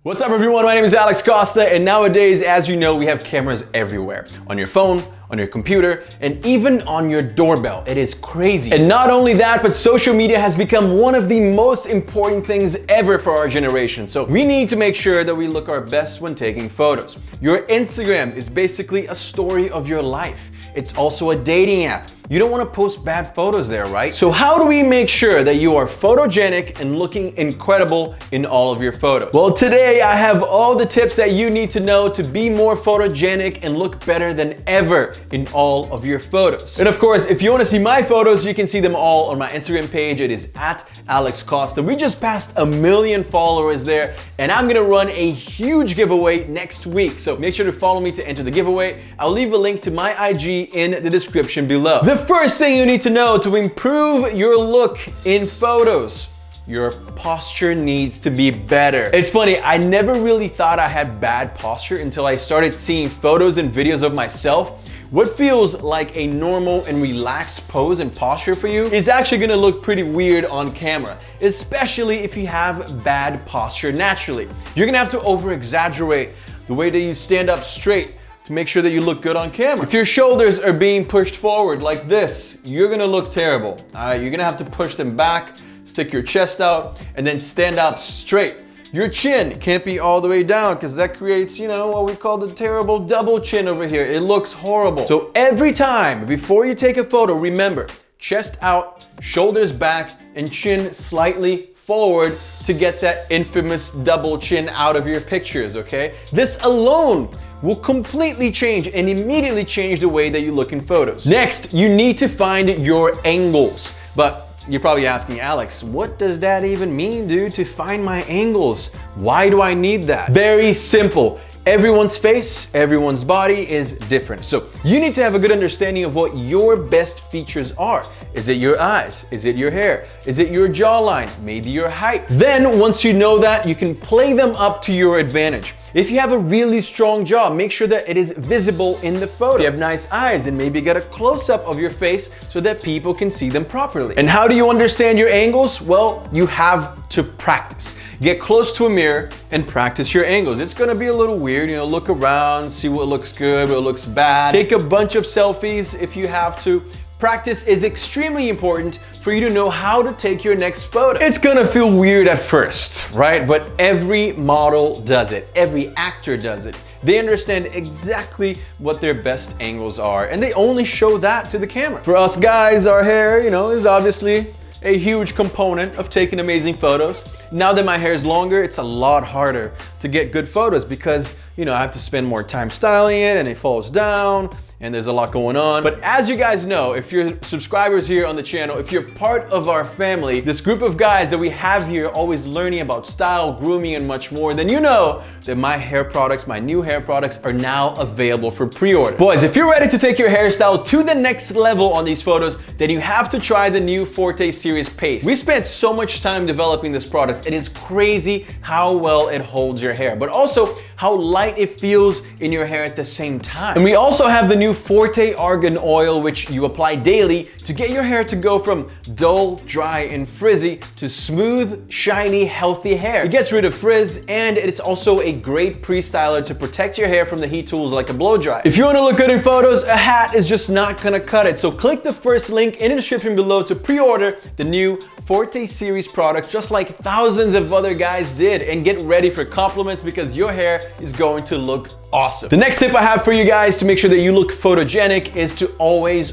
What's up everyone, my name is Alex Costa, and nowadays, as you know, we have cameras everywhere. On your phone, on your computer, and even on your doorbell. It is crazy. And not only that, but social media has become one of the most important things ever for our generation. So we need to make sure that we look our best when taking photos. Your Instagram is basically a story of your life. It's also a dating app. You don't want to post bad photos there, right? So how do we make sure that you are photogenic and looking incredible in all of your photos? Well, today I have all the tips that you need to know to be more photogenic and look better than ever in all of your photos. And of course, if you want to see my photos, you can see them all on my Instagram page. It is @AlexCosta. We just passed 1 million followers there, and I'm gonna run a huge giveaway next week. So make sure to follow me to enter the giveaway. I'll leave a link to my IG in the description below. The first thing you need to know to improve your look in photos: your posture needs to be better. It's funny, I never really thought I had bad posture until I started seeing photos and videos of myself. What feels like a normal and relaxed pose and posture for you is actually gonna look pretty weird on camera, especially if you have bad posture naturally. You're gonna have to over-exaggerate the way that you stand up straight to make sure that you look good on camera. If your shoulders are being pushed forward like this, you're gonna look terrible. All right, you're gonna have to push them back, stick your chest out, and then stand up straight. Your chin can't be all the way down because that creates, what we call the terrible double chin over here. It looks horrible. So every time before you take a photo, remember, chest out, shoulders back, and chin slightly forward to get that infamous double chin out of your pictures, okay? This alone will completely change and immediately change the way that you look in photos. Next, you need to find your angles. But you're probably asking, Alex, what does that even mean, dude, to find my angles? Why do I need that? Very simple. Everyone's face, everyone's body is different. So you need to have a good understanding of what your best features are. Is it your eyes? Is it your hair? Is it your jawline? Maybe your height? Then once you know that, you can play them up to your advantage. If you have a really strong jaw, make sure that it is visible in the photo. If you have nice eyes, then maybe get a close-up of your face so that people can see them properly. And how do you understand your angles? Well, you have to practice. Get close to a mirror and practice your angles. It's gonna be a little weird, look around, see what looks good, what looks bad. Take a bunch of selfies if you have to. Practice is extremely important for you to know how to take your next photo. It's gonna feel weird at first, right? But every model does it. Every actor does it. They understand exactly what their best angles are, and they only show that to the camera. For us guys, our hair, is obviously a huge component of taking amazing photos. Now that my hair is longer, it's a lot harder to get good photos because, I have to spend more time styling it and it falls down and there's a lot going on. But as you guys know, if you're subscribers here on the channel, if you're part of our family, this group of guys that we have here always learning about style, grooming, and much more, then you know that my hair products, my new hair products are now available for pre-order. Boys, if you're ready to take your hairstyle to the next level on these photos, then you have to try the new Forte Series Paste. We spent so much time developing this product. It is crazy how well it holds your hair, but also how light it feels in your hair at the same time. And we also have the new Forte Argan Oil, which you apply daily to get your hair to go from dull, dry, and frizzy to smooth, shiny, healthy hair. It gets rid of frizz, and it's also a great pre-styler to protect your hair from the heat tools like a blow dry. If you want to look good in photos, a hat is just not gonna cut it. So click the first link in the description below to pre-order the new Forte Series products, just like thousands of other guys did, and get ready for compliments because your hair is going to look awesome. The next tip I have for you guys to make sure that you look photogenic is to always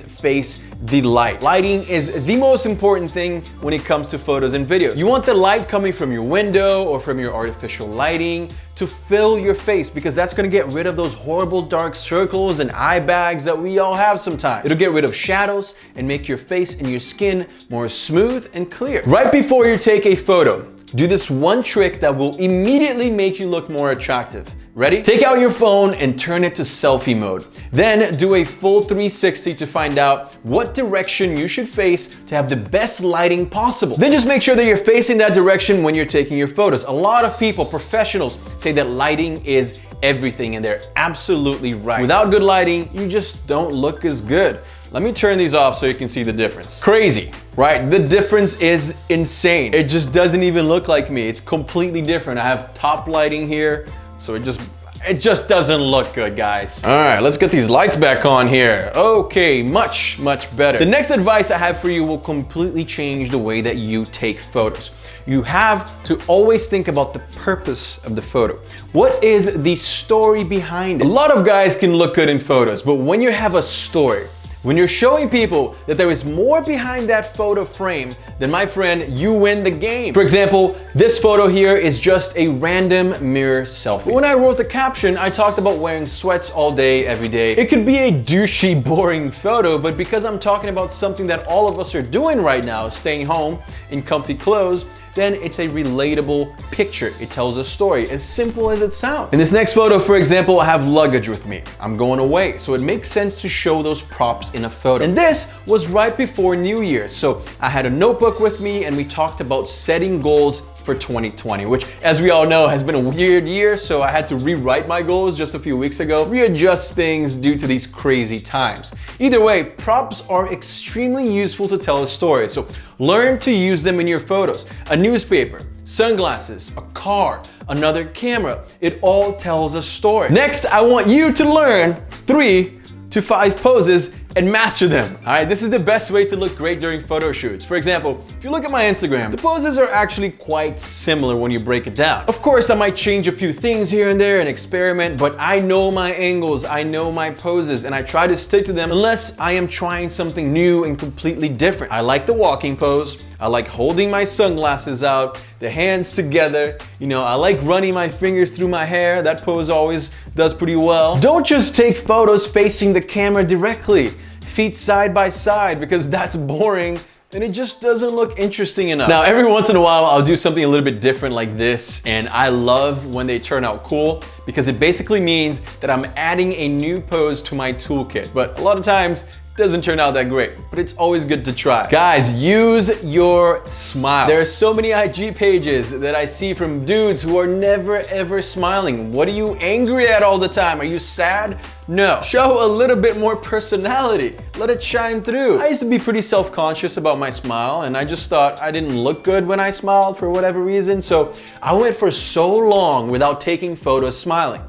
face the light. Lighting is the most important thing when it comes to photos and videos. You want the light coming from your window or from your artificial lighting to fill your face, because that's gonna get rid of those horrible dark circles and eye bags that we all have sometimes. It'll get rid of shadows and make your face and your skin more smooth and clear. Right before you take a photo, do this one trick that will immediately make you look more attractive. Ready? Take out your phone and turn it to selfie mode. Then do a full 360 to find out what direction you should face to have the best lighting possible. Then just make sure that you're facing that direction when you're taking your photos. A lot of people, professionals, say that lighting is everything, and they're absolutely right. Without good lighting, you just don't look as good. Let me turn these off so you can see the difference. Crazy, right? The difference is insane. It just doesn't even look like me. It's completely different. I have top lighting here, so it just doesn't look good, guys. All right, let's get these lights back on here. Okay, much better. The next advice I have for you will completely change the way that you take photos. You have to always think about the purpose of the photo. What is the story behind it? A lot of guys can look good in photos, but when you have a story, when you're showing people that there is more behind that photo frame, then my friend, you win the game. For example, this photo here is just a random mirror selfie. When I wrote the caption, I talked about wearing sweats all day, every day. It could be a douchey, boring photo, but because I'm talking about something that all of us are doing right now, staying home in comfy clothes, then it's a relatable picture. It tells a story, as simple as it sounds. In this next photo, for example, I have luggage with me. I'm going away, so it makes sense to show those props in a photo. And this was right before New Year's, so I had a notebook with me and we talked about setting goals for 2020, which, as we all know, has been a weird year, so I had to rewrite my goals just a few weeks ago, readjust things due to these crazy times. Either way, props are extremely useful to tell a story, so learn to use them in your photos. A newspaper, sunglasses, a car, another camera, it all tells a story. Next, I want you to learn 3 to 5 poses and master them. All right, this is the best way to look great during photo shoots. For example, if you look at my Instagram, the poses are actually quite similar when you break it down. Of course, I might change a few things here and there and experiment, but I know my angles, I know my poses, and I try to stick to them unless I am trying something new and completely different. I like the walking pose. I like holding my sunglasses out, the hands together. You know, I like running my fingers through my hair. That pose always does pretty well. Don't just take photos facing the camera directly. Feet side by side, because that's boring and it just doesn't look interesting enough. Now, every once in a while, I'll do something a little bit different like this, and I love when they turn out cool because it basically means that I'm adding a new pose to my toolkit. But a lot of times, doesn't turn out that great, but it's always good to try. Guys, use your smile. There are so many IG pages that I see from dudes who are never ever smiling. What are you angry at all the time? Are you sad? No. Show a little bit more personality. Let it shine through. I used to be pretty self-conscious about my smile, and I just thought I didn't look good when I smiled for whatever reason, so I went for so long without taking photos smiling.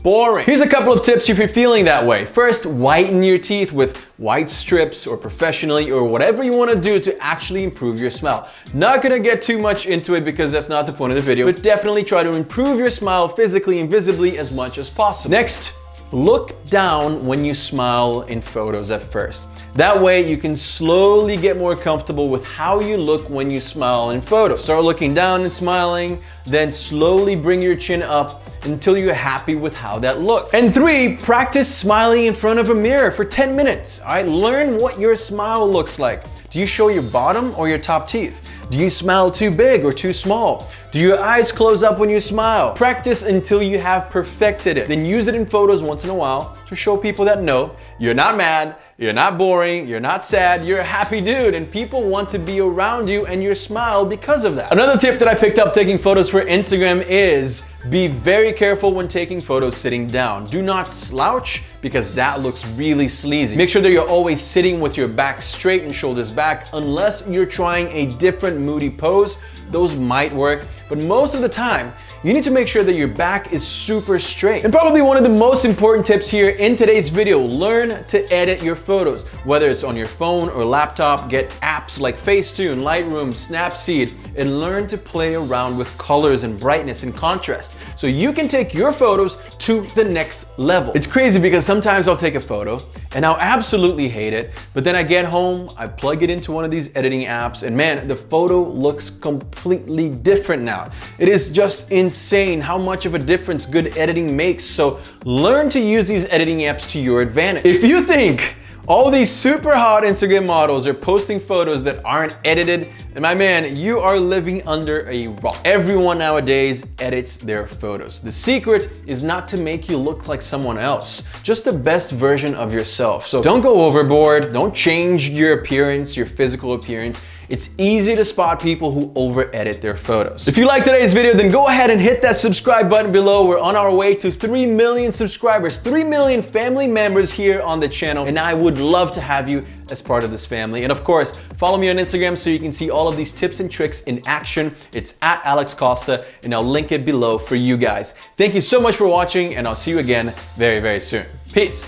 Boring. Here's a couple of tips if you're feeling that way. First, whiten your teeth with white strips or professionally or whatever you want to do to actually improve your smile. Not gonna get too much into it because that's not the point of the video, but definitely try to improve your smile physically and visibly as much as possible. Next, look down when you smile in photos at first. That way you can slowly get more comfortable with how you look when you smile in photos. Start looking down and smiling, then slowly bring your chin up until you're happy with how that looks. And 3, practice smiling in front of a mirror for 10 minutes. All right, learn what your smile looks like. Do you show your bottom or your top teeth? Do you smile too big or too small? Do your eyes close up when you smile? Practice until you have perfected it. Then use it in photos once in a while to show people that no, you're not mad, you're not boring, you're not sad, you're a happy dude, and people want to be around you and your smile because of that. Another tip that I picked up taking photos for Instagram is be very careful when taking photos sitting down. Do not slouch because that looks really sleazy. Make sure that you're always sitting with your back straight and shoulders back unless you're trying a different moody pose. Those might work, but most of the time, you need to make sure that your back is super straight. And probably one of the most important tips here in today's video, learn to edit your photos. Whether it's on your phone or laptop, get apps like Facetune, Lightroom, Snapseed, and learn to play around with colors and brightness and contrast so you can take your photos to the next level. It's crazy because sometimes I'll take a photo and I'll absolutely hate it, but then I get home, I plug it into one of these editing apps, and man, the photo looks completely different now. It is just insane how much of a difference good editing makes, so learn to use these editing apps to your advantage. If you think all these super hot Instagram models are posting photos that aren't edited, and my man, you are living under a rock. Everyone nowadays edits their photos. The secret is not to make you look like someone else, just the best version of yourself. So don't go overboard, don't change your appearance, your physical appearance, it's easy to spot people who over-edit their photos. If you like today's video, then go ahead and hit that subscribe button below. We're on our way to 3 million subscribers, 3 million family members here on the channel, and I would love to have you as part of this family. And of course, follow me on Instagram so you can see all of these tips and tricks in action. It's at Alex Costa, and I'll link it below for you guys. Thank you so much for watching, and I'll see you again very, very soon. Peace.